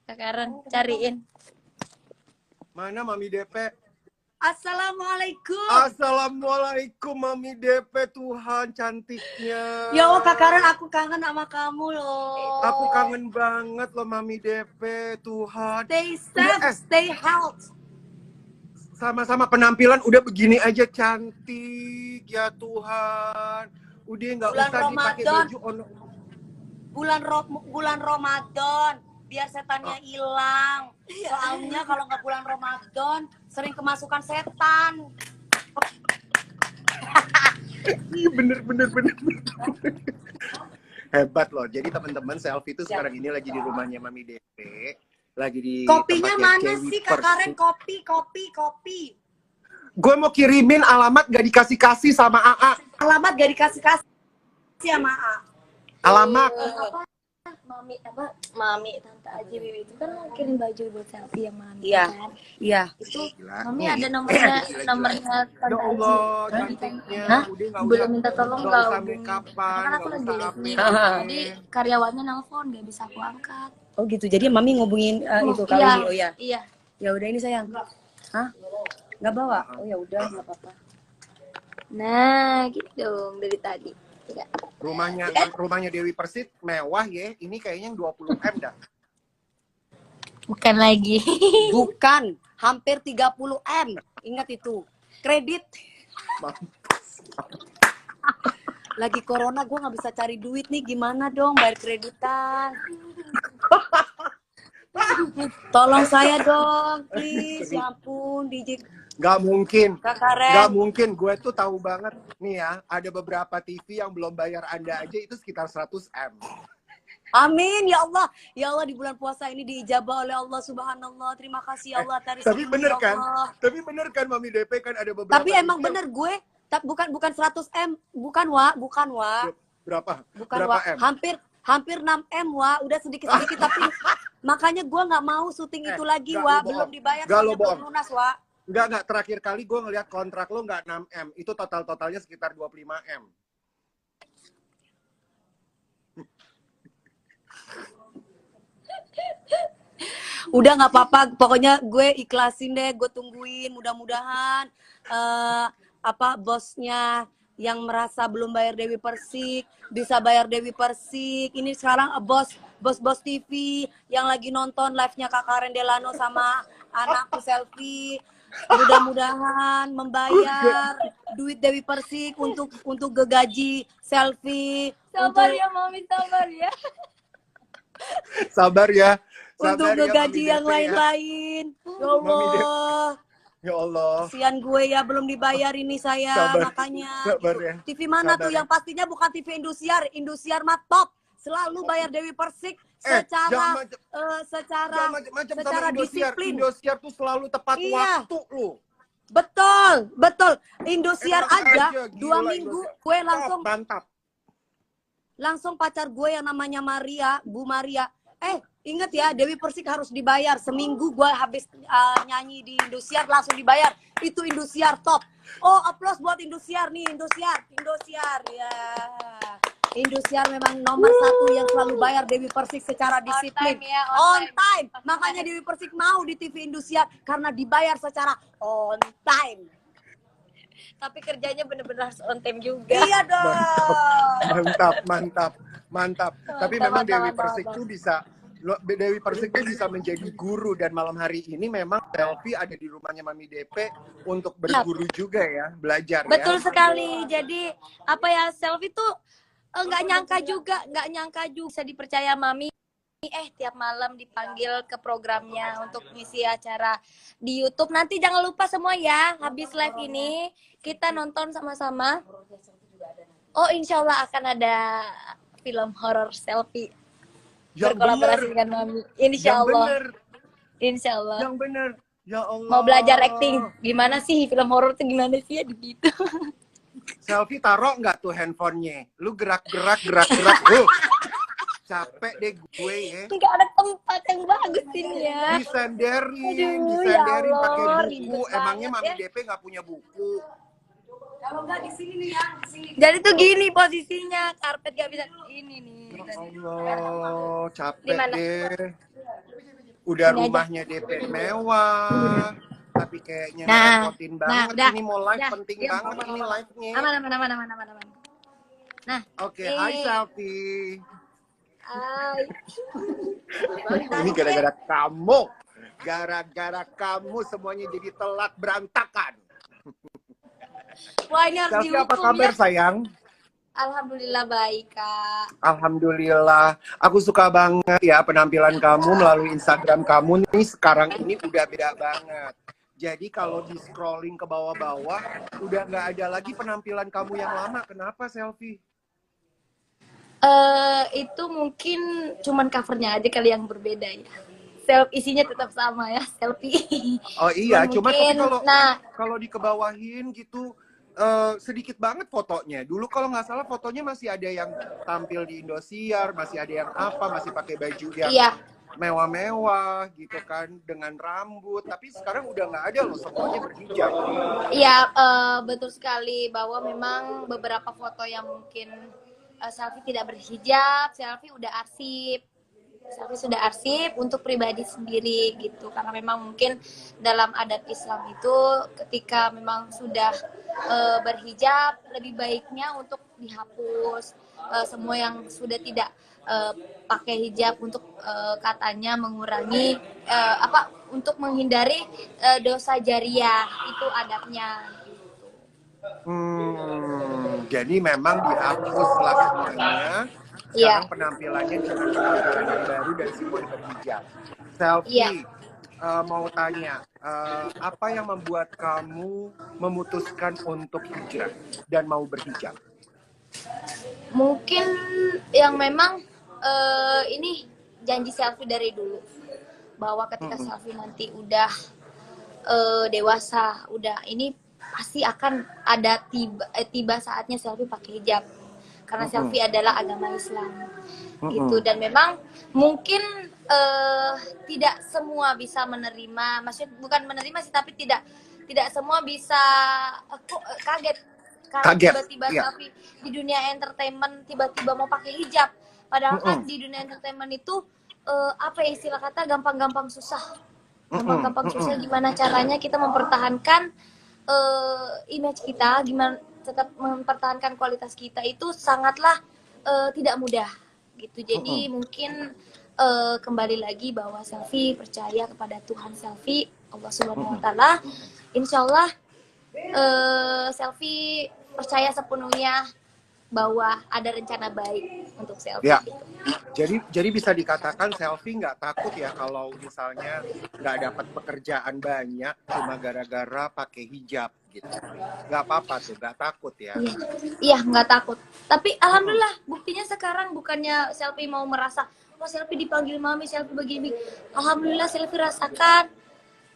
Kak Karen, cariin. Mana Mami DP? Assalamualaikum. Assalamualaikum Mami DP, Tuhan cantiknya. Ya Allah Kak Karen, aku kangen sama kamu loh. Aku kangen banget loh Mami DP, Tuhan. Stay safe, stay healthy. Sama-sama penampilan udah begini aja cantik ya Tuhan. Udah nggak usah dipakai baju ono. Bulan Ramadan, biar setannya hilang. Soalnya kalau nggak bulan Ramadan, sering kemasukan setan. Bener. Hebat loh. Jadi teman-teman, Selfie itu sekarang ini lagi di rumahnya Mami DP. Lagi di kopinya mana Dewi sih Kak Karen? Kopi. Gue mau kirimin alamat gak dikasih-kasih sama AA. Alamat gak dikasih-kasih sama AA. Alamat. Mami Tante Aji Bibi itu kan mau kirim baju buat Selfie yang Mami. Iya. Kan? Iya. Itu Mami ada nomornya Tante Ya Aji. Allah, cantiknya. Hah? Udah nggak Boleh usah, minta tolong nggak nggak usah hubungin. make upan, Karena aku nggak lagi usah live apa. nih. Jadi karyawannya nelpon nggak bisa aku angkat. Oh gitu. Jadi Mami ngubungin itu kali Iya. ini. Oh ya. Iya. Ya udah ini sayang. Hah? Nggak bawa? Oh ya udah, nggak apa-apa. Nah, gitu dong dari tadi. Ya. Rumahnya Dewi Persik mewah ya. Ini kayaknya yang 20 M dah. Bukan lagi. Bukan, hampir 30 M. Ingat itu. Kredit. Lagi corona gue nggak bisa cari duit nih, gimana dong bayar kreditan? Tolong saya dong, please. Ya ampun, DJ. Gak mungkin. Kak Karen. Gak mungkin. Gue tuh tahu banget nih ya. Ada beberapa TV yang belum bayar Anda aja itu sekitar 100 M. Amin ya Allah. Ya Allah, di bulan puasa ini diijabah oleh Allah, subhanallah. Terima kasih ya Allah atas Tapi rezeki, bener ya kan? Allah. Tapi bener kan Mami DP kan ada beberapa. Tapi emang TV bener gue bukan 100 M, bukan Wa. Berapa? Bukan Berapa Wa. M? Hampir 6 M Wa, udah sedikit-sedikit tapi makanya gue nggak mau syuting itu lagi Wa, belum dibayar sampai belum lunas Wa. Enggak, terakhir kali gue ngeliat kontrak lo nggak 6 M, itu totalnya sekitar 25 M. Udah nggak apa-apa, pokoknya gue ikhlasin deh, gue tungguin, mudah-mudahan bosnya yang merasa belum bayar Dewi Persik bisa bayar Dewi Persik. Ini sekarang bos TV yang lagi nonton live-nya Kak Karen Delano sama anakku Selfie, mudah-mudahan membayar duit Dewi Persik untuk gaji Selfie. Sabar ya Mami, sabar ya. Sabar ya. Untuk ya, gaji yang Mami DP lain-lain. Ya Allah. Ya Allah. Kasihan gue ya, belum dibayar ini saya. Sabar. Makanya Sabar gitu. ya. TV mana Sabar tuh ya. yang pastinya bukan TV Indosiar mah top. Selalu bayar Dewi Persik secara macam-macam disiplin. Indosiar tuh selalu tepat Iya. waktu lu. Betul. Indosiar Enak aja aja, 2 gila, minggu Indosiar. gue Mantap. langsung pacar gue yang namanya Maria, Bu Maria. Ingat ya, Dewi Persik harus dibayar. Seminggu gue habis nyanyi di Indosiar langsung dibayar. Itu Indosiar top. Oh, aplaus buat Indosiar nih, Indosiar ya. Indosiar memang nomor 1 yang selalu bayar Dewi Persik secara disiplin. On time. Makanya Dewi Persik mau di TV Indosiar karena dibayar secara on time. Tapi kerjanya bener-bener harus on time juga. Iya dong. Mantap. Tapi memang Dewi Persik tuh bisa menjadi guru, dan malam hari ini memang Selfie ada di rumahnya Mami DP untuk berguru juga ya, belajar. Betul ya. sekali. Jadi Selfie tuh nggak nyangka juga bisa dipercaya Mami. Tiap malam dipanggil ke programnya untuk ngisi acara di YouTube. Nanti jangan lupa semua ya, habis live ini kita nonton sama-sama. Oh, insya Allah akan ada film horor Selfie berkolaborasi dengan Mami. Insya Allah. Yang bener. Ya Allah. Mau belajar acting. Gimana sih film horor tuh gimana sih ya gitu. Selfie taruh nggak tuh handphonenya? Lu gerak. Capek deh gue ya. Nggak ada tempat yang bagus ini ya. Disenderin ya pakai Allah, buku. ribet Emangnya banget Mami ya. DP nggak punya buku? Kalau enggak di sini nih ya, di sini. Jadi tuh gini posisinya, karpet gak bisa ini nih. Ya Allah, capek Di mana? deh. udah Ini aja. rumahnya DP mewah, tapi kayaknya Nah, ngerepotin nah, banget. udah. Ini mau live Udah. penting Diam. banget ini live-nya. Aman. Nah, Oke, hai Selfie. hai. Ini gara-gara kamu. Gara-gara kamu semuanya jadi telat berantakan. Wah, ini harus Selfie, apa dihukum kabar ya. sayang? Alhamdulillah baik, Kak. Alhamdulillah. Aku suka banget ya penampilan kamu melalui Instagram kamu nih sekarang ini udah beda banget. Jadi kalau di scrolling ke bawah-bawah udah nggak ada lagi penampilan kamu yang lama. Kenapa Selfie? Itu mungkin cuman covernya aja kali yang berbeda ya. Isinya tetap sama ya, selfie. Oh iya, cuma tapi mungkin, kalau dikebawahin gitu sedikit banget fotonya. Dulu kalau nggak salah fotonya masih ada yang tampil di Indosiar, masih ada yang apa, masih pakai baju yang iya. mewah-mewah gitu kan, dengan rambut. Tapi sekarang udah nggak ada loh, semuanya berhijab. Iya, betul sekali bahwa memang beberapa foto yang mungkin selfie tidak berhijab, selfie udah arsip. Selfie sudah arsip untuk pribadi sendiri gitu. Karena memang mungkin dalam adat Islam itu ketika memang sudah berhijab, lebih baiknya untuk dihapus semua yang sudah tidak pakai hijab untuk katanya mengurangi untuk menghindari dosa jariah, itu adabnya gitu. Jadi memang dihapus lah semuanya. Sekarang penampilannya dengan penampilan yang baru dan semuanya berhijab. Selfie, mau tanya, apa yang membuat kamu memutuskan untuk hijrah dan mau berhijab? Mungkin yang memang ini janji selfie dari dulu, bahwa ketika selfie nanti udah dewasa, udah ini pasti akan ada tiba saatnya selfie pakai hijab, karena selfie adalah agama Islam gitu. Dan memang mungkin tidak semua bisa menerima, maksudnya bukan menerima sih, tapi tidak semua bisa kaget karena tiba-tiba selfie di dunia entertainment tiba-tiba mau pakai hijab, padahal kan di dunia entertainment itu apa ya istilah kata, gampang-gampang susah. Gimana caranya kita mempertahankan image kita, gimana tetap mempertahankan kualitas kita, itu sangatlah tidak mudah gitu. Jadi mungkin kembali lagi bahwa selfie percaya kepada Tuhan selfie, Allah Subhanahu Wa Taala. Insyaallah selfie percaya sepenuhnya bahwa ada rencana baik untuk selfie. Ya. Jadi bisa dikatakan selfie nggak takut ya kalau misalnya nggak dapat pekerjaan banyak cuma gara-gara pakai hijab gitu. Nggak apa-apa tuh, nggak takut ya. Iya, nggak takut. Tapi alhamdulillah buktinya sekarang bukannya selfie mau merasa, oh selfie dipanggil mami, selfie begini. Alhamdulillah selfie rasakan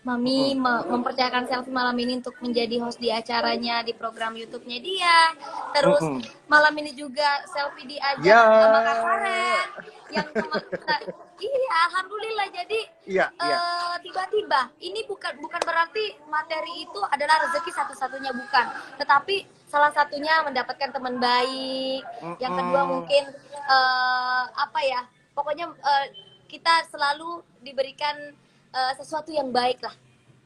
mami mempercayakan selfie malam ini untuk menjadi host di acaranya di program YouTube-nya dia. Terus malam ini juga selfie diajak sama Kak Karen yang iya, alhamdulillah. Jadi tiba-tiba ini bukan berarti materi itu adalah rezeki satu-satunya, bukan, tetapi salah satunya mendapatkan teman baik. Yang kedua mungkin pokoknya kita selalu diberikan sesuatu yang baik lah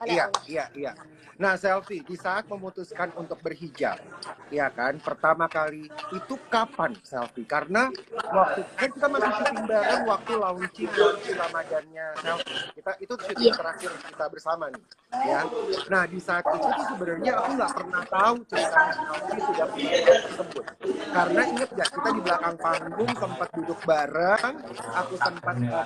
oleh Allah. Iya. Nah, selfie di saat memutuskan untuk berhijab, ya kan? Pertama kali itu kapan selfie? Karena waktu kan kita masih syuting bareng waktu launching Ramadannya selfie. Kita itu syuting terakhir kita bersama nih, ya. Nah, di saat itu tuh sebenarnya aku nggak pernah tahu cerita selfie sudah punya tersebut. Karena inget gak, kita di belakang panggung sempat duduk bareng,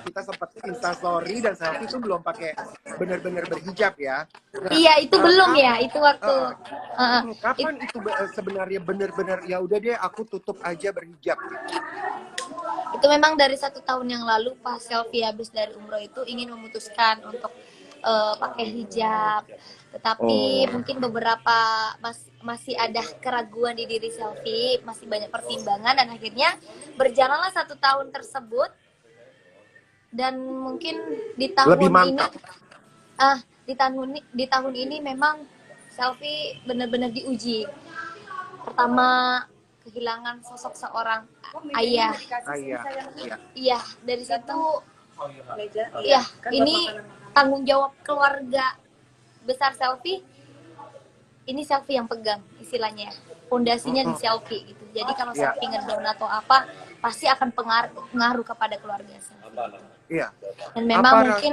kita sempat instastory dan selfie itu belum pakai benar-benar berhijab ya. Nah, iya, itu belum ya, itu waktu. Kapan itu sebenarnya benar-benar ya udah deh aku tutup aja berhijab? Itu memang dari 1 tahun yang lalu pas selfie habis dari umroh itu ingin memutuskan untuk pakai hijab, tetapi mungkin beberapa masih ada keraguan di diri selfie, masih banyak pertimbangan, dan akhirnya berjalanlah 1 tahun tersebut. Dan mungkin di tahun ini di tahun ini memang selfie benar-benar diuji. Pertama, kehilangan sosok seorang ayah. Iya, dari situ Meja. Iya, Kan buat ini makanan. tanggung jawab keluarga besar selfie. Ini selfie yang pegang istilahnya. Fondasinya di selfie gitu. Jadi kalau Iya. selfie ngedown atau apa, pasti akan pengaruh kepada keluarga selfie. Iya. Dan memang mungkin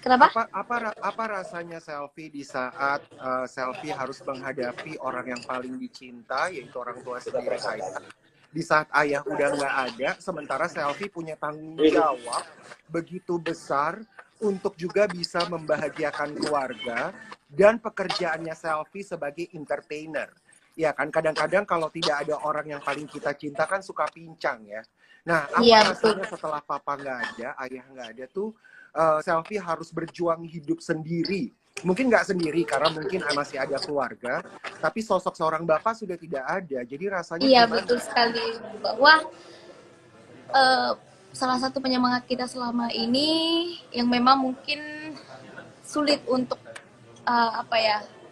kenapa? Apa rasanya selfie di saat selfie harus menghadapi orang yang paling dicinta, yaitu orang tua sendiri saya. Di saat ayah udah nggak ada, sementara selfie punya tanggung jawab begitu besar untuk juga bisa membahagiakan keluarga, dan pekerjaannya selfie sebagai entertainer. Ya kan, kadang-kadang kalau tidak ada orang yang paling kita cinta kan suka pincang ya. Nah, apa Iya, rasanya setelah papa nggak ada, ayah nggak ada tuh, selfie harus berjuang hidup sendiri. Mungkin nggak sendiri karena mungkin masih ada keluarga, tapi sosok seorang bapak sudah tidak ada. Jadi rasanya Iya, gimana? betul sekali. Bahwa salah satu penyemangat kita selama ini yang memang mungkin sulit untuk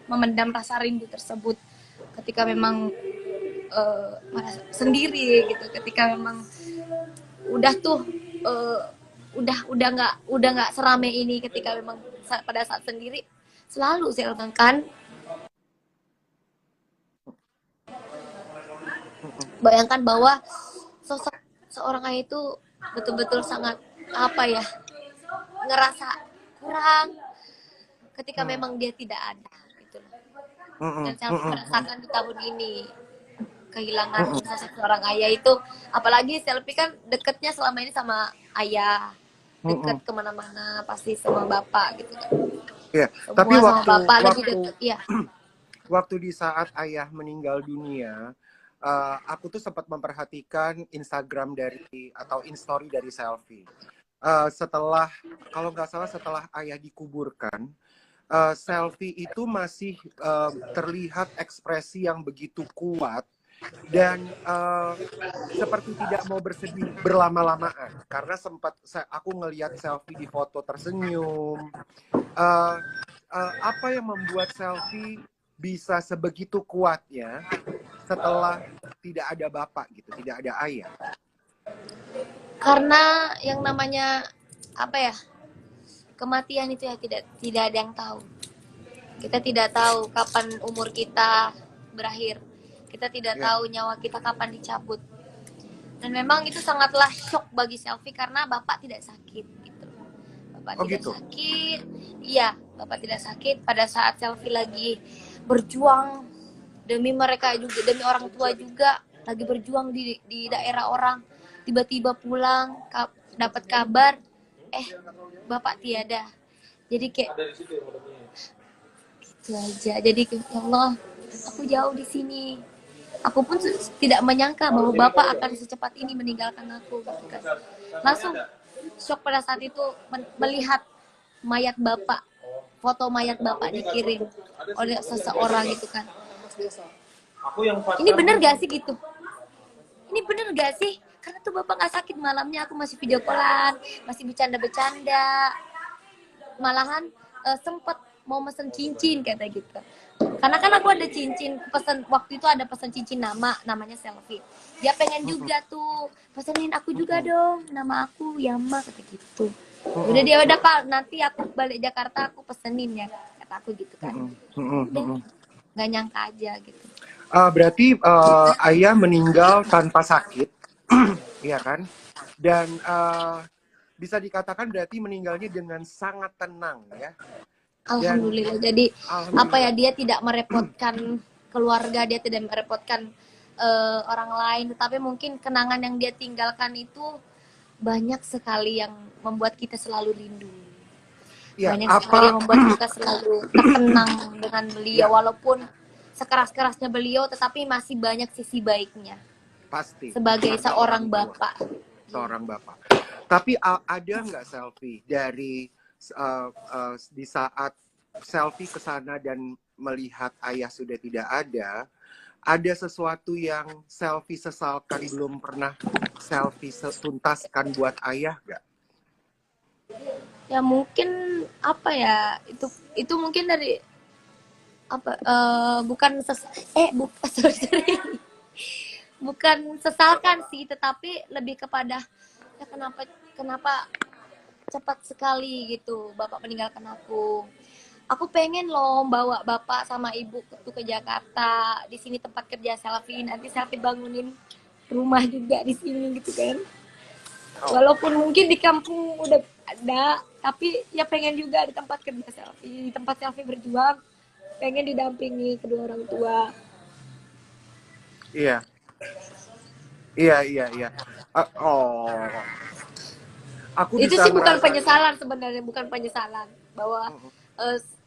memendam rasa rindu tersebut ketika memang sendiri gitu, ketika memang udah tuh udah nggak serame ini, ketika memang pada saat sendiri selalu saya kan bayangkan bahwa sosok seorang ayah itu betul-betul sangat ngerasa kurang ketika memang dia tidak ada gitu loh. Dan saya merasakan di tahun ini kehilangan sosok seorang ayah itu, apalagi selfie kan deketnya selama ini sama ayah, deket kemana-mana pasti sama bapak gitu kan. Ya, Semua tapi sama bapak lagi deket, ya. Waktu di saat ayah meninggal dunia, aku tuh sempat memperhatikan Instagram atau Instastory dari selfie. Setelah, kalau nggak salah setelah ayah dikuburkan, selfie itu masih terlihat ekspresi yang begitu kuat dan seperti tidak mau bersedih berlama-lamaan karena sempat aku ngelihat selfie di foto tersenyum. Apa yang membuat selfie bisa sebegitu kuatnya setelah tidak ada bapak gitu, tidak ada ayah? Karena yang namanya kematian itu ya tidak ada yang tahu. Kita tidak tahu kapan umur kita berakhir. Kita tidak tahu nyawa kita kapan dicabut. Dan memang itu sangatlah shock bagi selfie karena bapak tidak sakit gitu. Bapak tidak sakit. Iya, bapak tidak sakit pada saat selfie lagi berjuang demi mereka juga, demi orang tua juga, lagi berjuang di daerah orang. Tiba-tiba pulang dapat kabar bapak tiada. Jadi kayak gitu aja. Jadi ya Allah, aku jauh di sini. Aku pun tidak menyangka bahwa bapak akan secepat ini meninggalkan aku gitu kan. Langsung shock pada saat itu melihat mayat bapak, foto mayat bapak dikirim oleh seseorang gitu kan. Ini bener gak sih gitu? Ini bener gak sih? Karena tuh bapak gak sakit, malamnya aku masih video callan, masih bercanda-bercanda. Malahan sempet mau mesen cincin kata gitu. Karena kan aku ada cincin, pesan waktu itu ada pesan cincin namanya selfie. Dia pengen juga tuh, pesenin aku juga dong, nama aku Yama kata gitu. Udah dia udah Kak, nanti aku balik Jakarta aku pesenin ya, kata aku gitu kan. Udah, nggak nyangka aja gitu. Berarti ayah meninggal tanpa sakit, iya kan? Dan bisa dikatakan berarti meninggalnya dengan sangat tenang ya. Alhamdulillah. Jadi dia tidak merepotkan keluarga, dia tidak merepotkan orang lain, tetapi mungkin kenangan yang dia tinggalkan itu banyak sekali yang membuat kita selalu rindu. Banyak sekali yang membuat kita selalu terkenang dengan beliau, walaupun sekeras-kerasnya beliau, tetapi masih banyak sisi baiknya. Pasti. Sebagai seorang bapak. Seorang bapak. Tapi ada nggak selfie dari di saat selfie ke sana dan melihat ayah sudah tidak ada sesuatu yang selfie sesalkan belum pernah selfie tuntaskan buat ayah nggak? Ya mungkin itu mungkin dari bukan sesalkan sih, tetapi lebih kepada ya kenapa kenapa cepat sekali gitu Bapak meninggalkan aku. Aku pengen loh bawa Bapak sama Ibu ke Jakarta. Di sini tempat kerja Selfie, nanti Selfie bangunin rumah juga di sini gitu kan. Walaupun mungkin di kampung udah ada, tapi ya pengen juga di tempat kerja Selfie, di tempat Selfie berjuang, pengen didampingi kedua orang tua. Iya. Oh, aku Itu bisa sih bukan ngerasain. penyesalan sebenarnya, bukan penyesalan bahwa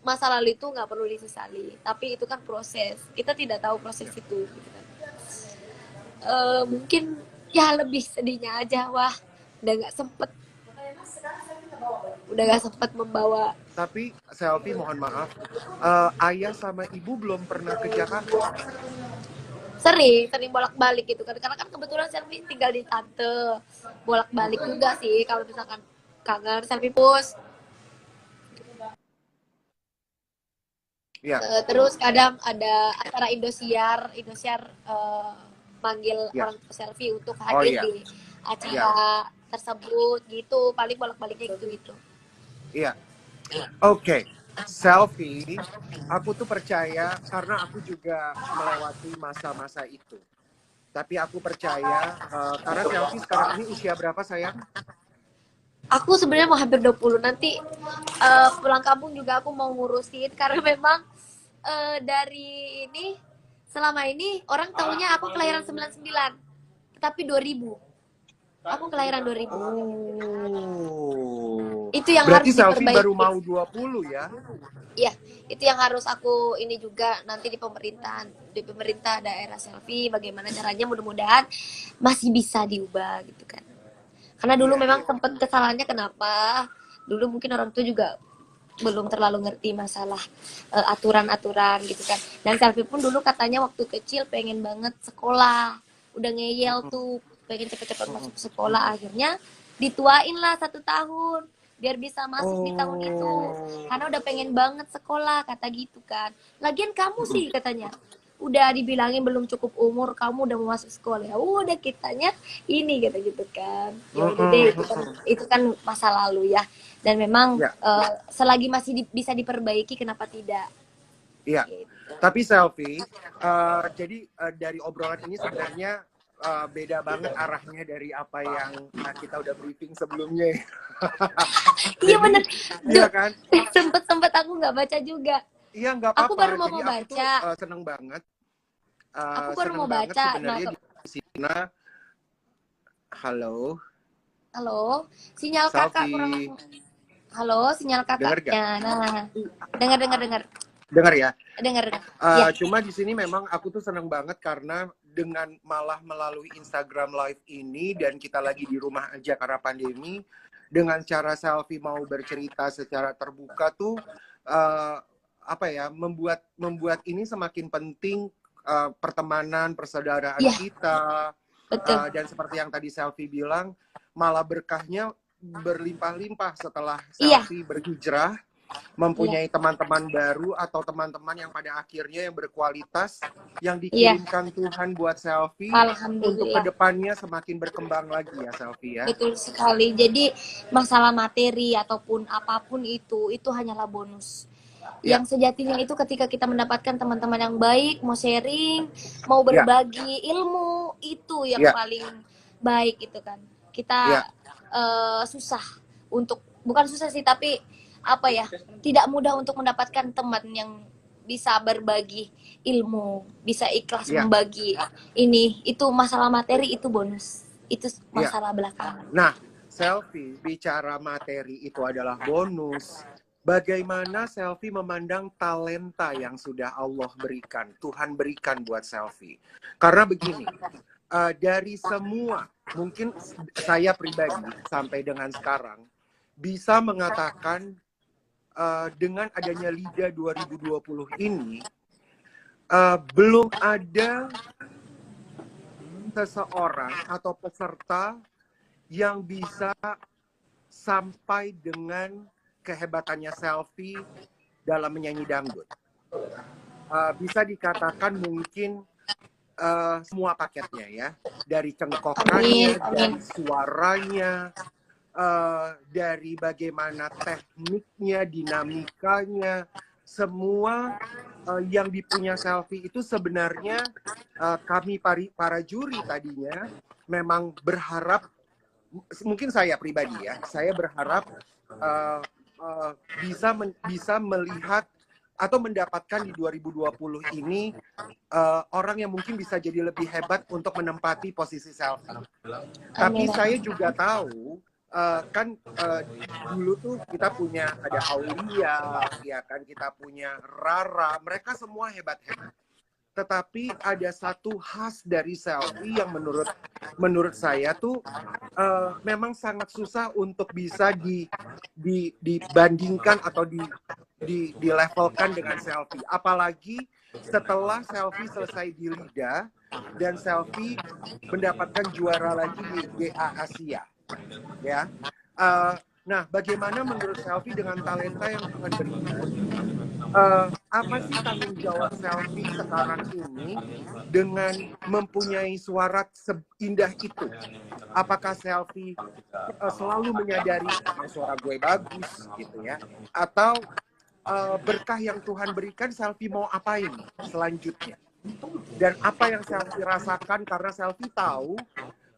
masa lalu itu nggak perlu disesali, tapi itu kan proses, kita tidak tahu proses itu gitu kan. Mungkin ya lebih sedihnya aja, wah udah nggak sempet membawa. Tapi Selfie mohon maaf, ayah sama ibu belum pernah ke Jakarta. Sering bolak-balik gitu kan, karena kan kebetulan Selfie tinggal di tante, bolak-balik juga sih kalau misalkan kangen Selfie push. Ya. Terus kadang ada acara Indosiar manggil Ya. orang Selfie untuk hadir iya. di acara tersebut gitu, paling bolak-baliknya gitu. Iya. Oke. Selfie, aku tuh percaya karena aku juga melewati masa-masa itu. Tapi aku percaya karena Selfie sekarang ini usia berapa sayang? Aku sebenarnya mau hampir 20 nanti, pulang kampung juga aku mau ngurusin karena memang dari ini selama ini orang tahunya aku kelahiran 99, tapi 2000. Aku kelahiran 2000. Oh. Itu yang berarti harus Selfie diperbaiki. baru mau 20 ya? Iya, itu yang harus aku ini juga nanti di pemerintah daerah Selfie, bagaimana caranya, mudah-mudahan masih bisa diubah gitu kan. Karena dulu memang sempat kesalahannya, kenapa dulu mungkin orang tua juga belum terlalu ngerti masalah aturan-aturan gitu kan. Dan Selfie pun dulu katanya waktu kecil pengen banget sekolah, udah ngeyel tuh pengen cepet-cepet masuk sekolah, akhirnya dituain lah 1 tahun biar bisa masuk di tahun itu, karena udah pengen banget sekolah kata gitu kan. Lagian kamu sih katanya udah dibilangin belum cukup umur, kamu udah mau masuk sekolah, ya udah kitanya ini kata gitu kan. Ya udah deh, itu kan masa lalu ya, dan memang selagi masih bisa diperbaiki, kenapa tidak. Iya. Gitu. Tapi Selfie, jadi dari obrolan ini sebenarnya beda banget arahnya dari apa yang kita udah briefing sebelumnya. Iya bener. Iya kan? Sempet aku nggak baca juga. Iya nggak apa-apa. Aku baru mau Jadi baca. Aku tuh seneng banget. Aku baru mau baca. Sebenarnya di sini. Halo. Halo, sinyal Selfie. kakak kurang. Halo, sinyal kakaknya. Nah, dengar. Dengar ya. Dengar. Cuma di sini memang aku tuh seneng banget karena dengan malah melalui Instagram Live ini, dan kita lagi di rumah aja karena pandemi, dengan cara Selfie mau bercerita secara terbuka tuh membuat ini semakin penting, pertemanan, persaudaraan kita. Betul. Dan seperti yang tadi Selfie bilang, malah berkahnya berlimpah-limpah setelah Selfie berhijrah, mempunyai teman-teman baru atau teman-teman yang pada akhirnya yang berkualitas, yang dikirimkan Tuhan buat Selfie untuk kedepannya semakin berkembang lagi ya Selfie ya. Betul sekali. Jadi masalah materi ataupun apapun itu hanyalah bonus. Yang sejatinya itu ketika kita mendapatkan teman-teman yang baik, mau sharing, mau berbagi ilmu, itu yang paling baik gitu kan. Kita susah untuk, bukan susah sih, tapi tidak mudah untuk mendapatkan teman yang bisa berbagi ilmu, bisa ikhlas membagi ini. Itu masalah materi itu bonus, itu masalah belakangan. Nah, Selfie bicara materi itu adalah bonus. Bagaimana Selfie memandang talenta yang sudah Allah berikan, Tuhan berikan buat Selfie? Karena begini, dari semua, mungkin saya pribadi sampai dengan sekarang bisa mengatakan dengan adanya LIDA 2020 ini, belum ada seseorang atau peserta yang bisa sampai dengan kehebatannya Selfie dalam menyanyi dangdut. Bisa dikatakan mungkin semua paketnya ya, dari cengkokannya, dari suaranya, dari bagaimana tekniknya, dinamikanya, semua yang dipunya selfie itu sebenarnya kami para juri tadinya memang berharap, mungkin saya pribadi ya, saya berharap bisa melihat atau mendapatkan di 2020 ini orang yang mungkin bisa jadi lebih hebat untuk menempati posisi selfie. Tapi saya juga tahu kan dulu tuh kita punya ada Aulia, ya kan, kita punya Rara, mereka semua hebat-hebat. Tetapi ada satu khas dari selfie yang menurut saya tuh memang sangat susah untuk bisa dibandingkan atau dilevelkan dengan selfie. Apalagi setelah selfie selesai di Lida dan selfie mendapatkan juara lagi di GA Asia, ya. Nah, bagaimana menurut selfie dengan talenta yang Tuhan berikan? Apa sih tanggung jawab selfie sekarang ini dengan mempunyai suara seindah itu? Apakah selfie selalu menyadari suara gue bagus gitu ya? Atau berkah yang Tuhan berikan, selfie mau apain selanjutnya? Dan apa yang selfie rasakan karena selfie tahu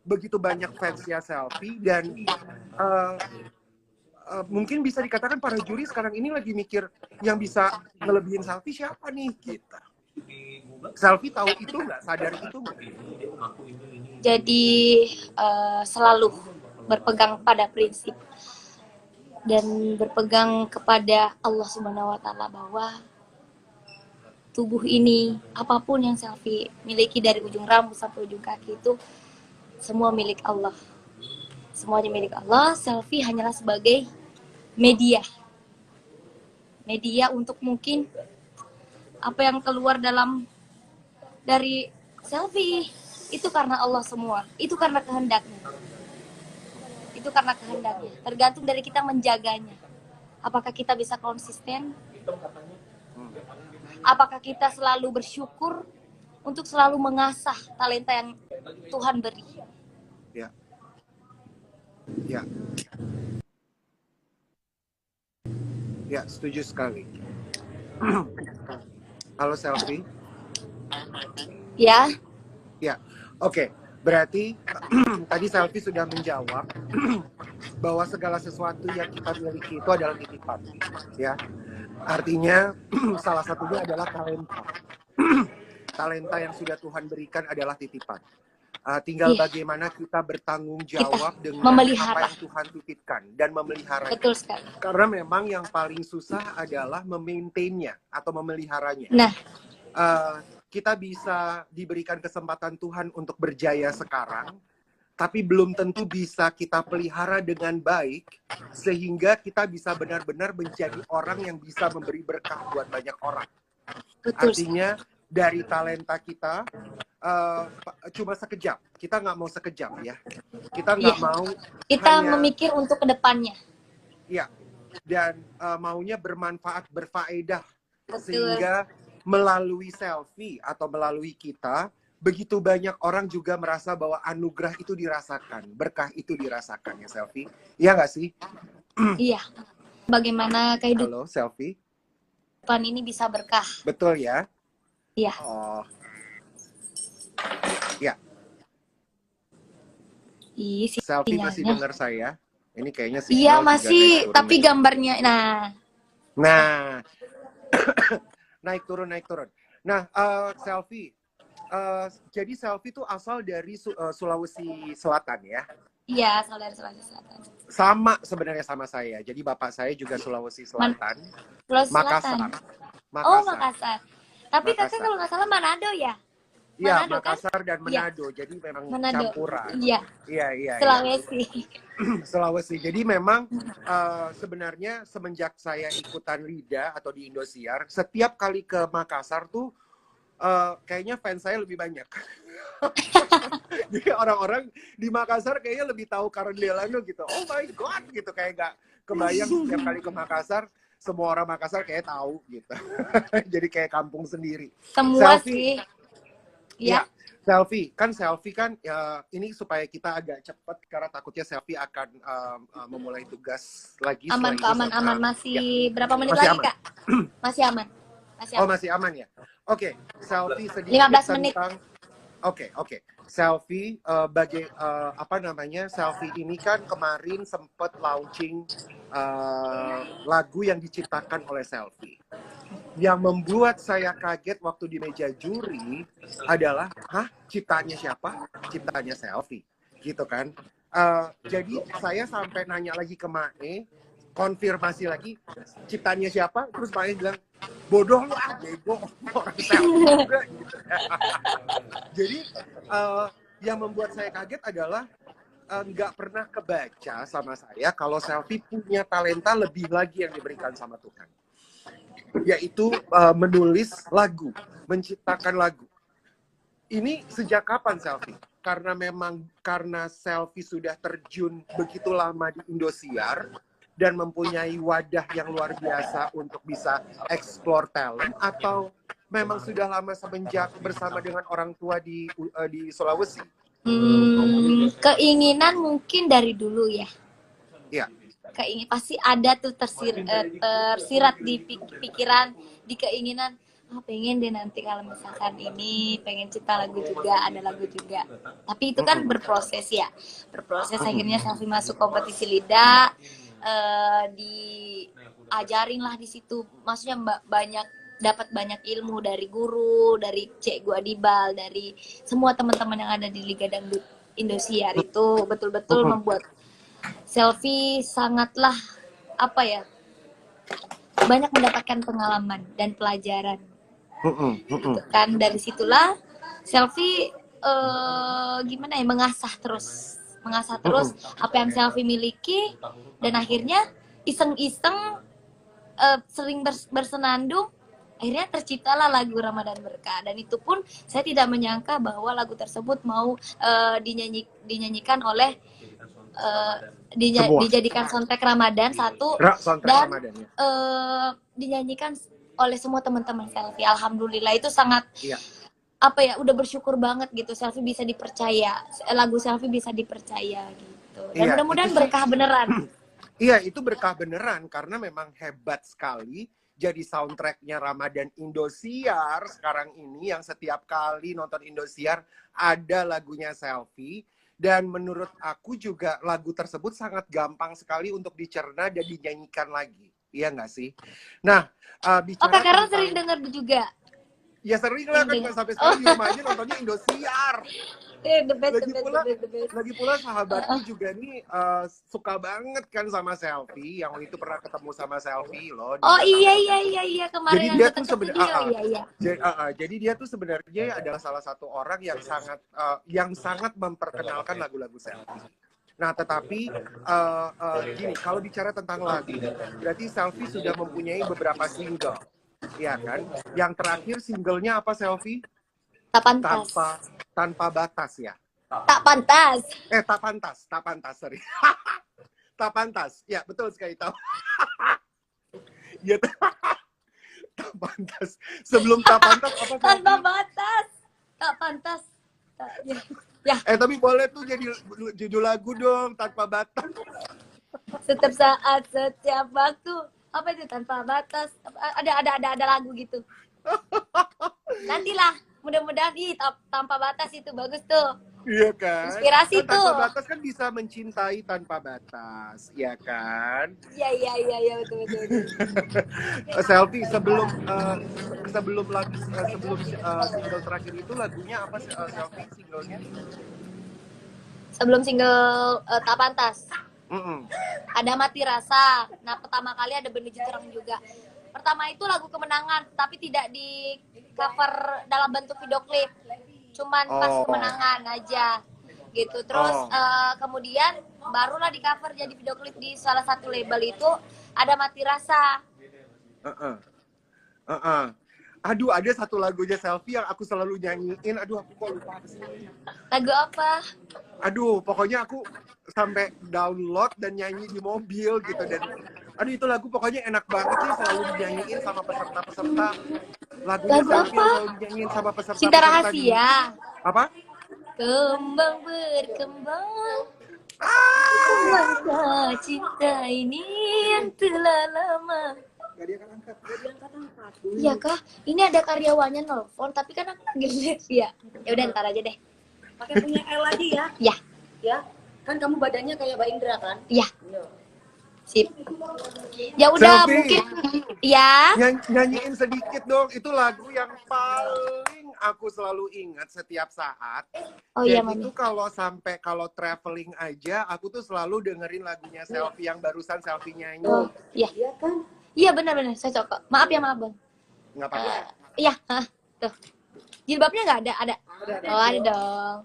begitu banyak fansnya selfie dan mungkin bisa dikatakan para juri sekarang ini lagi mikir yang bisa ngelebihin selfie siapa nih kita. Selfie tahu itu nggak, sadar itu nggak? Jadi selalu berpegang pada prinsip dan berpegang kepada Allah Subhanahu wa taala bahwa tubuh ini, apapun yang selfie miliki dari ujung rambut sampai ujung kaki itu semua milik Allah. Semuanya milik Allah. Selfie hanyalah sebagai media untuk mungkin apa yang keluar dari selfie itu karena Allah semua. Itu karena kehendaknya. Tergantung dari kita menjaganya. Apakah kita bisa konsisten? Apakah kita selalu bersyukur untuk selalu mengasah talenta yang Tuhan beri? Ya. Ya. Ya, setuju sekali. Halo selfie. Ya. Ya. Oke. Berarti tadi selfie sudah menjawab bahwa segala sesuatu yang kita miliki itu adalah titipan, ya. Artinya salah satunya adalah talenta. Talenta yang sudah Tuhan berikan adalah titipan. Tinggal bagaimana kita bertanggung jawab dengan apa yang Tuhan titipkan dan memelihara. Betul sekali. Karena memang yang paling susah adalah memaintainnya atau memeliharanya. Nah, kita bisa diberikan kesempatan Tuhan untuk berjaya sekarang, tapi belum tentu bisa kita pelihara dengan baik sehingga kita bisa benar-benar menjadi orang yang bisa memberi berkah buat banyak orang. betul. Artinya dari talenta kita cuma sekejap, kita nggak mau sekejap ya, kita nggak mau kita hanya memikir untuk kedepannya. ya, dan maunya bermanfaat, berfaedah, Betul. sehingga melalui selfie atau melalui kita begitu banyak orang juga merasa bahwa anugerah itu dirasakan, berkah itu dirasakan, ya selfie, iya nggak sih? Iya. Bagaimana kehidupan Halo selfie, ini bisa berkah? betul ya? Iya. Oh, ya. Selfie masih dengar saya? Ini kayaknya signal iya juga masih, naik turun, tapi naik. gambarnya, Nah, naik turun. Nah, selfie. Jadi selfie itu asal dari Sulawesi Selatan ya? Iya, saudara Sulawesi Selatan. Sama sebenarnya sama saya. Jadi bapak saya juga Sulawesi Selatan. Sulawesi Makassar. Selatan. Oh, Makassar. Tapi kakak kalau nggak salah Manado ya? Iya, Manado, Makassar kan? dan Manado. Jadi memang Manado. campuran. Iya. Sulawesi. Sulawesi. Jadi memang sebenarnya semenjak saya ikutan Lida atau di Indosiar, setiap kali ke Makassar tuh kayaknya fans saya lebih banyak. Jadi orang-orang di Makassar kayaknya lebih tahu Karen Delano gitu. Oh my God gitu, kayak gak kebayang setiap kali ke Makassar semua orang Makassar kayak tahu gitu. Jadi kayak kampung sendiri. Semua selfie, sih. Ya. Selfie kan ya, ini supaya kita agak cepat karena takutnya selfie akan memulai tugas lagi Aman setelah kok, ini. aman. Masih berapa menit Masih lagi, aman. Kak? Masih aman. Oh, masih aman ya. Oke, selfie sedikit 15 menit. tentang Oke. Selfie apa namanya? Selfie ini kan kemarin sempat launching lagu yang diciptakan oleh Selfie. Yang membuat saya kaget waktu di meja juri adalah, ciptanya siapa? Ciptanya Selfie, gitu kan? Jadi saya sampai nanya lagi ke Mae, konfirmasi lagi, ciptanya siapa? Terus Mae bilang, bodoh lu, bego, orang Selfie juga. Gitu. Jadi yang membuat saya kaget adalah nggak pernah kebaca sama saya kalau Selfie punya talenta lebih lagi yang diberikan sama Tuhan, yaitu menulis lagu, menciptakan lagu. Ini sejak kapan Selfie? Karena Selfie sudah terjun begitu lama di Indosiar dan mempunyai wadah yang luar biasa untuk bisa explore talent, atau memang sudah lama semenjak bersama dengan orang tua di Sulawesi? Keinginan mungkin dari dulu ya. Iya. Pasti ada tuh tersirat di pikiran, di keinginan, pengen deh nanti kalau misalkan ini pengen cipta lagu juga, ada lagu juga. Tapi itu kan berproses ya, akhirnya Selfie masuk kompetisi lidah, diajarin lah di situ, maksudnya dapat banyak ilmu dari guru, dari Cik Guadibal, dari semua teman-teman yang ada di Liga Dangdut Indosiar. Itu betul-betul membuat Selfie sangatlah banyak mendapatkan pengalaman dan pelajaran. Gitu kan, dari situlah Selfie mengasah terus apa yang Selfie miliki, dan akhirnya iseng-iseng sering bersenandung, akhirnya terciptalah lagu Ramadan Berkah. Dan itu pun saya tidak menyangka bahwa lagu tersebut mau dinyanyikan oleh dijadikan soundtrack Ramadan dan dinyanyikan oleh semua teman-teman Selfie. Alhamdulillah, itu sangat udah bersyukur banget gitu, Selfie bisa dipercaya, lagu Selfie bisa dipercaya gitu. Dan mudah-mudahan berkah beneran. Iya, itu berkah beneran karena memang hebat sekali jadi soundtracknya Ramadan Indosiar sekarang ini, yang setiap kali nonton Indosiar ada lagunya Selfie. Dan menurut aku juga lagu tersebut sangat gampang sekali untuk dicerna dan dinyanyikan lagi. Iya nggak sih? Nah, bicara Karena sering dengar juga. Ya sering lah kan, sampai sekarang di rumah aja nontonnya Indosiar. Lagi pula sahabatku juga nih suka banget kan sama Selfie, yang itu pernah ketemu sama Selfie loh. Oh iya kemarin. Jadi yang dia tuh sebenarnya jadi dia tuh sebenarnya adalah salah satu orang yang sangat memperkenalkan lagu-lagu Selfie. Nah, tetapi gini, kalau bicara tentang lagu, berarti Selfie sudah mempunyai beberapa single, ya kan? Yang terakhir singlenya apa, Selfie? Tanpa batas ya. Tak pantas, sorry. Tak pantas. Ya, betul sekali tahu. Ya, tak pantas. Sebelum tak pantas apa? Tanpa batas. Tak pantas. Ya. Tapi boleh tuh jadi judul lagu dong, Tanpa Batas. Setiap saat, setiap waktu. Apa itu Tanpa Batas? Ada lagu gitu. Nantilah, mudah-mudahan Tanpa Batas itu bagus tuh. Iya kan? Inspirasi kan tuh. Tanpa Batas kan bisa mencintai tanpa batas, ya kan? Iya, betul. Selfie, sebelum single terakhir itu lagunya apa, Selfie, singlenya? Sebelum single Tak Pantas. Ada Mati Rasa. Nah, pertama kali ada Benih Terang juga. Pertama itu lagu Kemenangan, tapi tidak di cover dalam bentuk video klip. Cuman pas kemenangan aja gitu. Terus kemudian barulah di cover jadi video klip di salah satu label, itu ada Mati Rasa. Aduh, ada satu lagunya Selfie yang aku selalu nyanyiin. Aduh, aku kok lupa sih. Lagu apa? Aduh, pokoknya aku sampai download dan nyanyi di mobil gitu. Dan aduh, itu lagu pokoknya enak banget sih, selalu dinyanyiin sama peserta-peserta. Lagunya Lagu Selfie yang apa? selalu dinyanyiin sama Cinta peserta-peserta di Rahasia. apa? Kembang berkembang, Ah! maka cinta ini yang telah lama. Gak diangkat-angkat. Iya kah? Ini ada karyawannya nelfon, tapi kan aku lagi live ya. Ya udah ntar aja deh. Pakai punya L aja ya. Ya, Ya. Kan kamu badannya kayak Mbak Indra kan? ya, Iya. sip. Ya udah Selfie. mungkin ya. Nyanyiin sedikit dong. Itu lagu yang paling aku selalu ingat setiap saat. Oh iya, Dan Mami. itu kalau traveling aja, aku tuh selalu dengerin lagunya Selfie yang barusan Selfie nyanyi. Oh, iya. Iya kan? Iya benar-benar cocok kok. Maaf ya, maaf Bang. Nggak apa-apa. Iya, tuh. Jilbabnya nggak ada, ada. Oh, ada dong.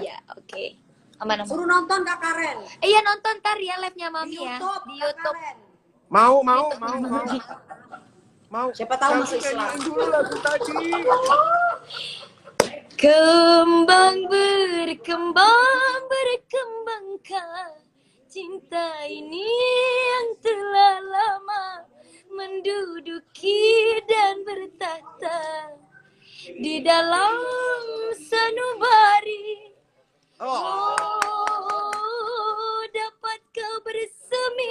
Iya, oke. Aman. Suruh nonton Kak Karen. Iya nonton ntar ya live-nya Mami ya di Kak YouTube. Karen. Mau. Siapa tahu masuk Selfie Islam. nyanyiin dulu lagu tadi. Kembang berkembang berkembangkan cinta ini yang telah lama menduduki dan bertahta di dalam sanubari. Oh, dapat kau bersemi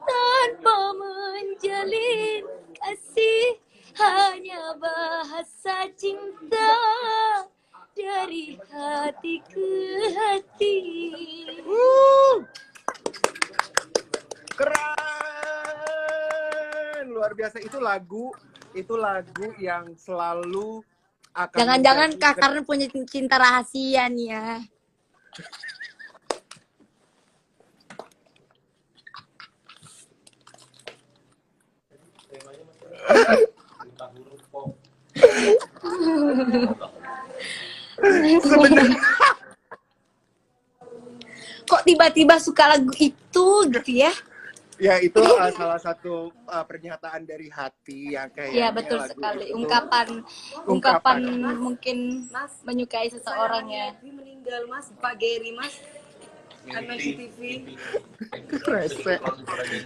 tanpa menjalin kasih, hanya bahasa cinta dari hati ke hati. Keren, luar biasa. Itu lagu yang selalu akan Jangan-jangan menjadi Kak Karen punya cinta rahasia nih ya. sebenarnya. Kok tiba-tiba suka lagu itu gitu ya? Ya itu salah satu pernyataan dari hati yang kayak. Iya betul sekali. Ungkapan mungkin Mas, menyukai seseorang ya. Gary meninggal Mas, Pak Gary Mas. MNC TV. Rese.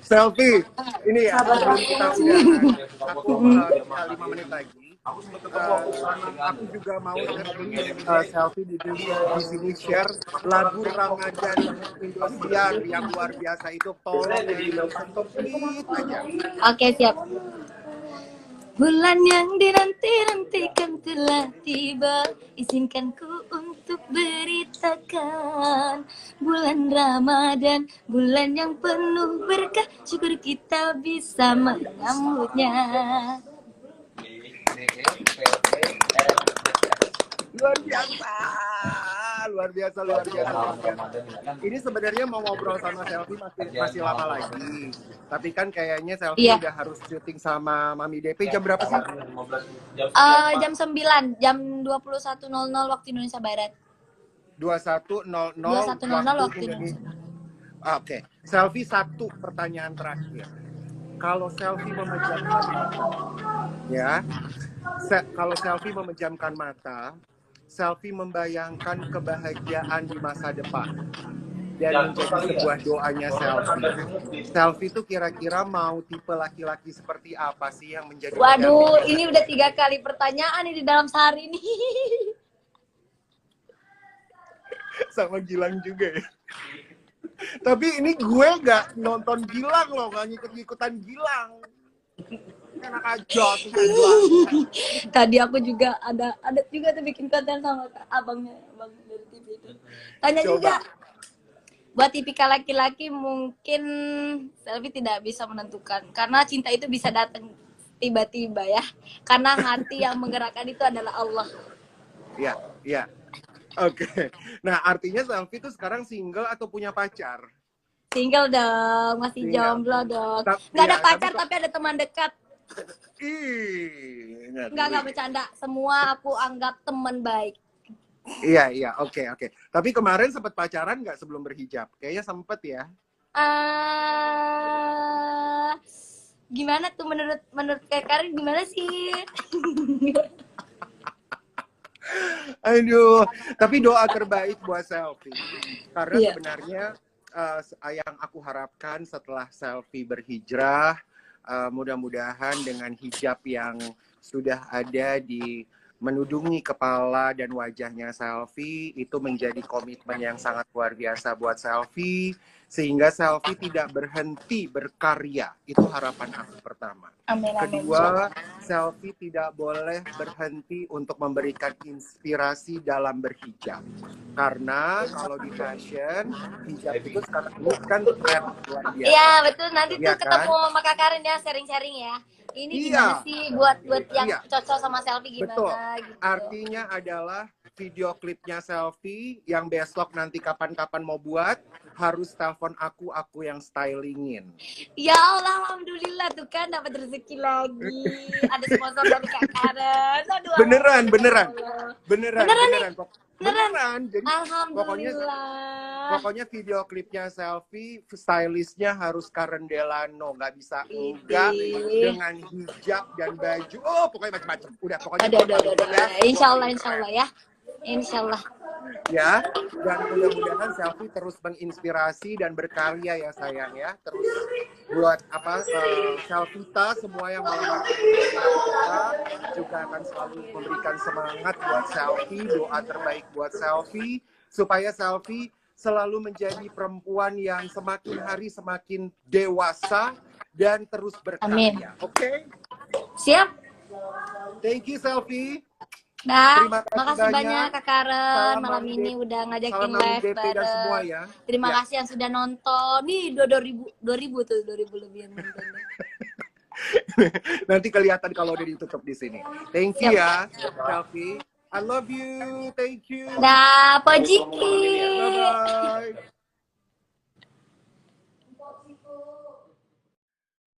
Selfie. Ini ya, sebelum kita udahan, aku tinggal 5 menit lagi. Aku juga mau Selfie di sini share lagu Ramadan Indosiar yang luar biasa itu, tolong sedikit aja. Oke siap. Bulan yang dinanti-nantikan telah tiba, izinkan ku untuk beritakan. Bulan Ramadan, bulan yang penuh berkah, syukur kita bisa menyambutnya. Luar biasa. Ini sebenarnya mau ngobrol sama Selfie masih lama lagi. Tapi kan kayaknya Selfie udah harus syuting sama Mami DP jam berapa sih? Jam 9, jam 21.00 waktu Indonesia Barat. 21.00 waktu Indonesia. Oke. Selfie, satu pertanyaan terakhir. Kalau Selfie memejamkan mata, ya. Kalau Selfie memejamkan mata, Selfie membayangkan kebahagiaan di masa depan dan menjadi sebuah doanya Selfie. Selfie itu kira-kira mau tipe laki-laki seperti apa sih yang menjadi? Waduh, ini udah 3 kali pertanyaan ini dalam sehari ini. Sama Gilang juga ya. Tapi ini gue nggak nonton Gilang loh, nggak ngikut-ngikutan Gilang. Enak aja tuh Gilang. Tadi aku juga ada juga tuh bikin konten sama abang dari TV itu. Tanya Coba. juga. Buat tipikal laki-laki mungkin Selfie tidak bisa menentukan karena cinta itu bisa datang tiba-tiba ya. Karena hati yang menggerakkan itu adalah Allah. Iya. Oke. Nah, artinya Selfie itu sekarang single atau punya pacar? Single dong, masih jomblo dong. Nggak ada pacar tapi ada teman dekat. Enggak bercanda. Semua aku anggap teman baik. Iya, oke. Tapi kemarin sempat pacaran nggak sebelum berhijab? Kayaknya sempet ya. Gimana tuh menurut Kak Karin gimana sih? Aduh, tapi doa terbaik buat Selfie. Karena sebenarnya yang aku harapkan setelah Selfie berhijrah, mudah-mudahan dengan hijab yang sudah ada di menudungi kepala dan wajahnya Selfie itu menjadi komitmen yang sangat luar biasa buat Selfie, sehingga Selfie tidak berhenti berkarya. Itu harapan aku pertama. Amin, amin. Kedua, Selfie tidak boleh berhenti untuk memberikan inspirasi dalam berhijab. Karena kalau di fashion, hijab itu sekarang ini kan tren luar biasa. Iya betul, nanti Iya tuh ketemu kan? sama Kak Karen ya, sharing-sharing ya. Ini Iya. gimana sih buat yang Iya. cocok sama Selfie gimana Betul. gitu. Artinya adalah video klipnya Selfie yang besok nanti kapan-kapan mau buat, harus telepon aku yang stylingin. Ya Allah, alhamdulillah tuh kan dapat rezeki lagi. Ada sponsor dari Kak Karen. Aduh, Beneran. Beneran Jadi alhamdulillah. pokoknya video klipnya Selfie, stylistnya harus Karen Delano, nggak bisa enggak dengan hijab dan baju. Oh, pokoknya macam-macam. Udah, pokoknya. Ada. Insya Allah ya. Insya Allah. Ya, dan mudah-mudahan Selfie terus menginspirasi dan berkarya ya sayang ya. Terus buat Selfita semua yang malam kita juga akan selalu memberikan semangat buat Selfie, doa terbaik buat Selfie supaya Selfie selalu menjadi perempuan yang semakin hari semakin dewasa dan terus berkarya. Oke? Siap. Thank you Selfie. Nah, Terima kasih makasih banyak banyak. Kak Karen Salam malam Mami ini DP. udah ngajakin Salam Mami live DP dan bareng. semua ya. Terima Ya. kasih yang sudah nonton. Nih 2000 tuh 2000 lebih yang nonton. Nanti kelihatan kalau udah ditutup di sini. Thank you ya, Selfie. I love you. Thank you. Dah, Pojiki. Bye bye.